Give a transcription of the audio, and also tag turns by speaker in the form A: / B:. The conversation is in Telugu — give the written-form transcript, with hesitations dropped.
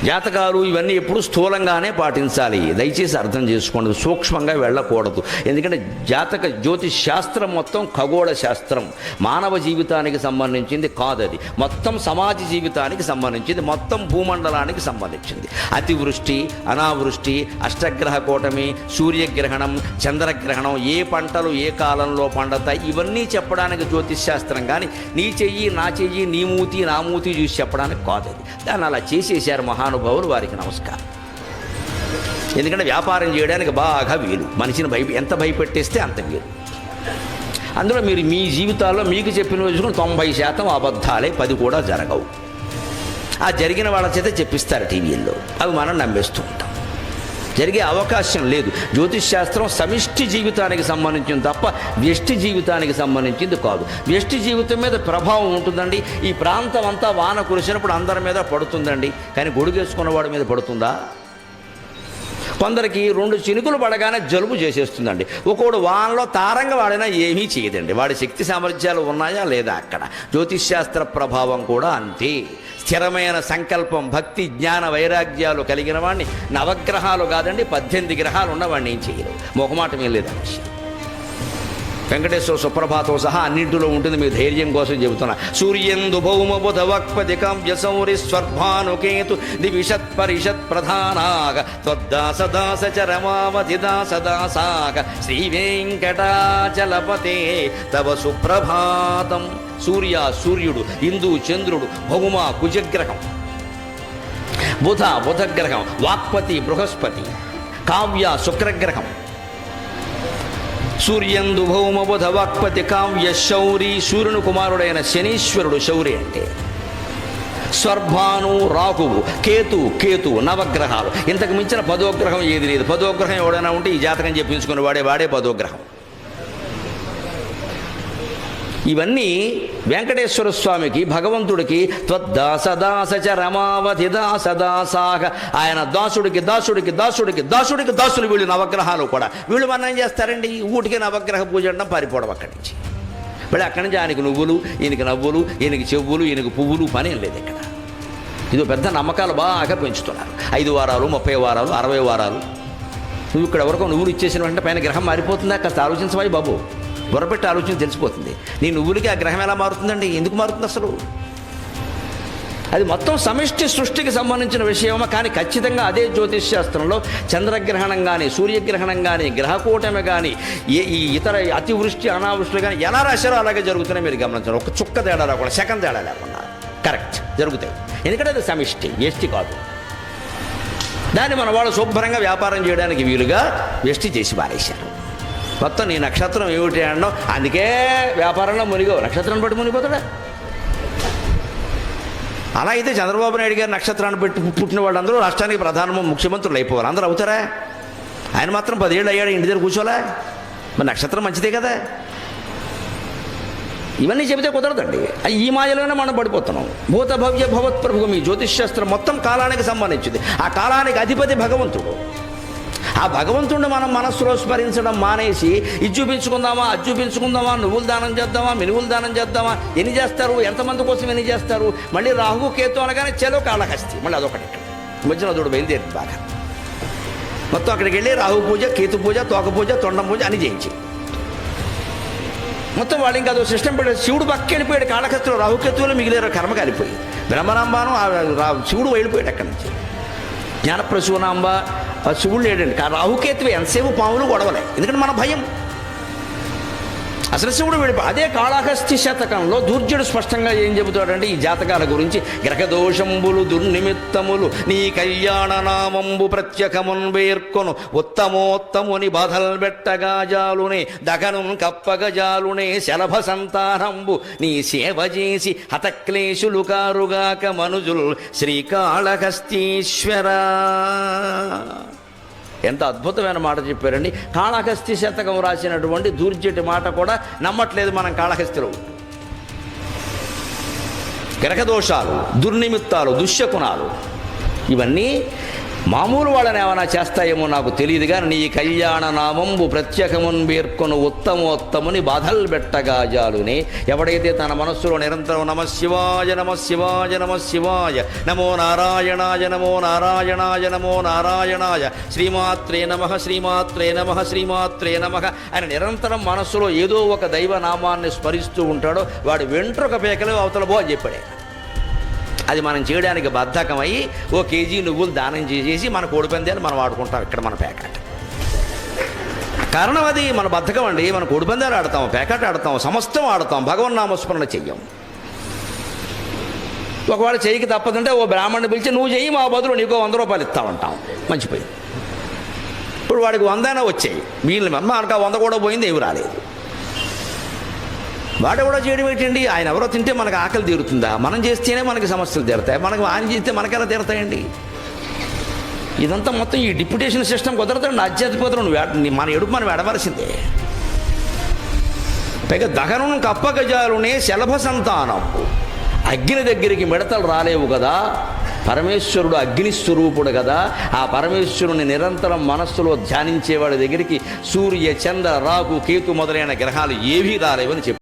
A: జాతకాలు ఇవన్నీ ఎప్పుడు స్థూలంగానే పాటించాలి. దయచేసి అర్థం చేసుకోండి, సూక్ష్మంగా వెళ్ళకూడదు. ఎందుకంటే జాతక జ్యోతిష్ శాస్త్రం మొత్తం ఖగోళ శాస్త్రం, మానవ జీవితానికి సంబంధించింది కాదు. అది మొత్తం సమాజ జీవితానికి సంబంధించింది, మొత్తం భూమండలానికి సంబంధించింది. అతివృష్టి, అనావృష్టి, అష్టగ్రహ కూటమి, సూర్యగ్రహణం, చంద్రగ్రహణం, ఏ పంటలు ఏ కాలంలో పండుతాయి, ఇవన్నీ చెప్పడానికి జ్యోతిష్ శాస్త్రం. కానీ నీ చెయ్యి నా చెయ్యి, నీ మూతి నా మూతి చూసి చెప్పడానికి కాదు. అది దాన్ని అలా చేసేసారు మహానుభావులు, వారికి నమస్కారం. ఎందుకంటే వ్యాపారం చేయడానికి బాగా వీలు, మనిషిని ఎంత భయపెట్టేస్తే అంత వీలు. అందులో మీరు మీ జీవితాల్లో మీకు చెప్పిన రోజుకుని 90% అబద్ధాలే, 10 కూడా జరగవు. ఆ జరిగిన వాళ్ళ చేత చెప్పిస్తారు టీవీల్లో, అవి మనం నమ్మేస్తూ ఉంటాం. జరిగే అవకాశం లేదు. జ్యోతిష్ శాస్త్రం సమిష్టి జీవితానికి సంబంధించింది తప్ప వ్యష్టి జీవితానికి సంబంధించింది కాదు. వ్యష్టి జీవితం మీద ప్రభావం ఉంటుందండి. ఈ ప్రాంతం అంతా వాన కురిసినప్పుడు అందరి మీద పడుతుందండి, కానీ గొడుగేసుకున్న వాడి మీద పడుతుందా? కొందరికి 2 చినుకులు పడగానే జలుబు చేసేస్తుందండి. ఒకడు వానలో తారంగా వాడినా ఏమీ చేయదండి. వాడి శక్తి సామర్థ్యాలు ఉన్నాయా లేదా? అక్కడ జ్యోతిష్ శాస్త్ర ప్రభావం కూడా అంతే. స్థిరమైన సంకల్పం, భక్తి, జ్ఞాన వైరాగ్యాలు కలిగిన వాడిని నవగ్రహాలు కాదండి 18 గ్రహాలు ఉన్నవాడిని ఏం చేయరు. మొహమాటం ఏం లేదు విషయం. వెంకటేశ్వర సుప్రభాతం సహా అన్నింటిలో ఉంటుంది. మీ ధైర్యం కోసం చెబుతున్నా. సూర్యందు భౌమ బుధ వక్పతి కావ్య సౌరి స్వర్భానుకేతు దివిషత్ పరిషత్ ప్రధానాగ త్వద్దాస దాస చరమావధి దాస దాసాగ శ్రీ వెంకటాచలపతే తవ సుప్రభాతం. సూర్య సూర్యుడు, ఇందు చంద్రుడు, భౌమ కుజగ్రహం, బుధగ్రహం, వాక్పతి బృహస్పతి, కావ్య శుక్రగ్రహం. సూర్యందు భౌమ బుధ వాక్పతి కావ్య శౌరి, సూర్యుని కుమారుడైన శనీశ్వరుడు శౌరి అంటే. స్వర్భాను రాహువు, కేతు నవగ్రహాలు. ఇంతకు మించిన 10వ గ్రహం ఏది లేదు. 10వ గ్రహం ఎవడైనా ఉంటే ఈ జాతకం చెప్పించుకుని వాడే 10వ గ్రహం. ఇవన్నీ వెంకటేశ్వర స్వామికి, భగవంతుడికి త్వద్దాసదాస చ రమావధి దాసదాసాగ, ఆయన దాసుడికి దాసుడికి దాసుడికి దాసుడికి దాసులు వీళ్ళు నవగ్రహాలు కూడా. వీళ్ళు మనం ఏం చేస్తారండి, ఊటికి నవగ్రహ పూజ అనడం పారిపోవడం అక్కడి నుంచి. మళ్ళీ అక్కడి నుంచి ఆయనకి నువ్వులు, ఈయనకి నవ్వులు, ఈయనకి చెవులు, ఈయనకి పువ్వులు, పని ఏం లేదు ఇక్కడ. ఇదో పెద్ద నమ్మకాలు బాగా పెంచుతున్నారు. 5 వారాలు, 30 వారాలు, 60 వారాలు. నువ్వు ఇక్కడ ఎవరికో నువ్వులు ఇచ్చేసిన వెంటనే పైన గ్రహం మారిపోతుందా? కాస్త ఆలోచించవాయి బాబు, బుర్రపెట్టి ఆలోచన తెలిసిపోతుంది. నీ నువ్వులకి ఆ గ్రహం ఎలా మారుతుందండి? ఎందుకు మారుతుంది అసలు? అది మొత్తం సమిష్టి సృష్టికి సంబంధించిన విషయమా? కానీ ఖచ్చితంగా అదే జ్యోతిష్ శాస్త్రంలో చంద్రగ్రహణం కానీ, సూర్యగ్రహణం కానీ, గ్రహకూటమి కానీ, ఈ ఇతర అతివృష్టి అనావృష్టి కానీ ఎలా రాశారో అలాగే జరుగుతున్నాయి. మీరు గమనించారు. ఒక చుక్క తేడా రాకుండా, సెకండ్ తేడా లేకుండా కరెక్ట్ జరుగుతాయి. ఎందుకంటే అది సమిష్టి, వ్యష్టి కాదు. దాన్ని మన వాళ్ళు శుభ్రంగా వ్యాపారం చేయడానికి వీలుగా వ్యష్టి చేసి పారేశారు. మొత్తం నీ నక్షత్రం ఏమిటి అనడం, అందుకే వ్యాపారంలో మునిగో. నక్షత్రాన్ని బట్టి మునిగిపోతాడా? అలా అయితే చంద్రబాబు నాయుడు గారు నక్షత్రాన్ని పెట్టి పుట్టిన వాళ్ళందరూ రాష్ట్రానికి ప్రధాన ముఖ్యమంత్రులు అయిపోవాలి. అందరూ అవుతారా? ఆయన మాత్రం 10 ఏళ్ళు అయ్యాడు, ఇంటి దగ్గర కూర్చోలే. మరి నక్షత్రం మంచిదే కదా. ఇవన్నీ చెబితే కుదరదండి. ఈ మాయలోనే మనం పడిపోతున్నాం. భూత భవ్య భవత్ ప్రభుత్వం ఈ జ్యోతిష్ శాస్త్రం మొత్తం కాలానికి సంబంధించింది. ఆ కాలానికి అధిపతి భగవంతుడు. ఆ భగవంతుడిని మనం మనస్సులో స్మరించడం మానేసి ఇది చూపించుకుందామా, అది చూపించుకుందామా, నువ్వులు దానం చేద్దామా, మినువులు దానం చేద్దామా, ఎన్ని చేస్తారు, ఎంతమంది కోసం ఎన్ని చేస్తారు. మళ్ళీ రాహు కేతు అనగానే చెలో కాళహస్తి, మళ్ళీ అదొకటి మధ్యన అదొకటి బయలుదేరింది బాగా. మొత్తం అక్కడికి వెళ్ళి రాహు పూజ, కేతు పూజ, తోక పూజ, తొండం పూజ అని చేయించి మొత్తం వాళ్ళు ఇంకా అదో సిస్టమ్ పెట్టారు. శివుడు పక్క వెళ్ళిపోయాడు కాళహస్తిలో, రాహుకేతువులు మిగిలిన కర్మ కాలిపోయి. బ్రహ్మరాంబాను శివుడు వెళ్ళిపోయాడు అక్కడి నుంచి. జ్ఞానప్రసూనాంబ శివుడు లేడండి. రాహుకేతువు ఎంతసేపు పాములు గొడవలే, ఎందుకంటే మన భయం. అసలు శివుడు వెళ్ళిపో. అదే కాళహస్తి శతకంలో దూర్జుడు స్పష్టంగా ఏం చెబుతాడంటే ఈ జాతకాల గురించి. గ్రహదోషంబులు దుర్నిమిత్తములు నీ కళ్యాణ నామంబు ప్రత్యకమున్ వేర్కొను ఉత్తమోత్తముని బాధల్ బెట్టగా జాలునే దగను కప్పగ జాలునే శలభ సంతానంబు నీ సేవ చేసి హతక్లేశులు కారుగాక మనుజుల్ శ్రీకాళహస్తీశ్వర. ఎంత అద్భుతమైన మాట చెప్పారండి. కాళహస్తి శతకం రాసినటువంటి దూర్జటి మాట కూడా నమ్మట్లేదు మనం. కాళహస్తిలో గ్రహదోషాలు, దుర్నిమిత్తాలు, దుశ్శకునాలు ఇవన్నీ మామూలు వాళ్ళని ఏమైనా చేస్తాయేమో నాకు తెలియదు కానీ నీ కళ్యాణ నామంబు ప్రత్యేకమున్ పేర్కొను ఉత్తమోత్తముని బాధల్ బెట్టగా జాలుని. ఎవడైతే తన మనస్సులో నిరంతరం నమ శివాయ నమ శివాయ నమ శివాయ నమో నారాయణాయ నమో నారాయణాయ నమో నారాయణాయ శ్రీమాత్రే నమః శ్రీమాత్రే నమః శ్రీమాత్రే నమః ఆయన నిరంతరం మనస్సులో ఏదో ఒక దైవనామాన్ని స్మరిస్తూ ఉంటాడో వాడు వెంట్రుక పేకలు అవతల బో అని చెప్పాడే. అది మనం చేయడానికి బద్ధకమై ఓ కేజీ నువ్వులు దానం చేసేసి మన కోడిపందాలు మనం ఆడుకుంటాం ఇక్కడ మన పేకాట. కారణం అది మన బద్ధకం అండి. మన కోడిపందాలు ఆడతాం, పేకాట ఆడతాం, సమస్తం ఆడతాం, భగవన్నామస్మరణ చెయ్యం. ఒకవేళ చెయ్యికి తప్పదంటే ఓ బ్రాహ్మణ్ణి పిలిచి నువ్వు చెయ్యి మా బదులు నీకో 100 రూపాయలు ఇస్తామంటాం. మంచిపోయి ఇప్పుడు వాడికి 100 వచ్చాయి, వీళ్ళని మనకు 100 కూడా పోయింది, ఏమి రాలేదు. వాడెవడో చేయడం ఏంటండి? ఆయన ఎవరో తింటే మనకు ఆకలి తీరుతుందా? మనం చేస్తేనే మనకి సమస్యలు తీరుతాయి, మనకు ఆయన చేస్తే మనకెలా తీరుతాయండి? ఇదంతా మొత్తం ఈ డిప్యుటేషన్ సిస్టమ్ కుదరదండి. ఆధ్యాత్మికతను మన ఎడుపు మనం ఎడవలసిందే. పైగా దహనం కప్పగజాలునే శలభ సంతానం. అగ్ని దగ్గరికి మిడతలు రాలేవు కదా, పరమేశ్వరుడు అగ్నిస్వరూపుడు కదా. ఆ పరమేశ్వరుని నిరంతరం మనస్సులో ధ్యానించేవాడి దగ్గరికి సూర్య చంద్ర రాహు కేతు మొదలైన గ్రహాలు ఏవీ రాలేవని చెప్పారు.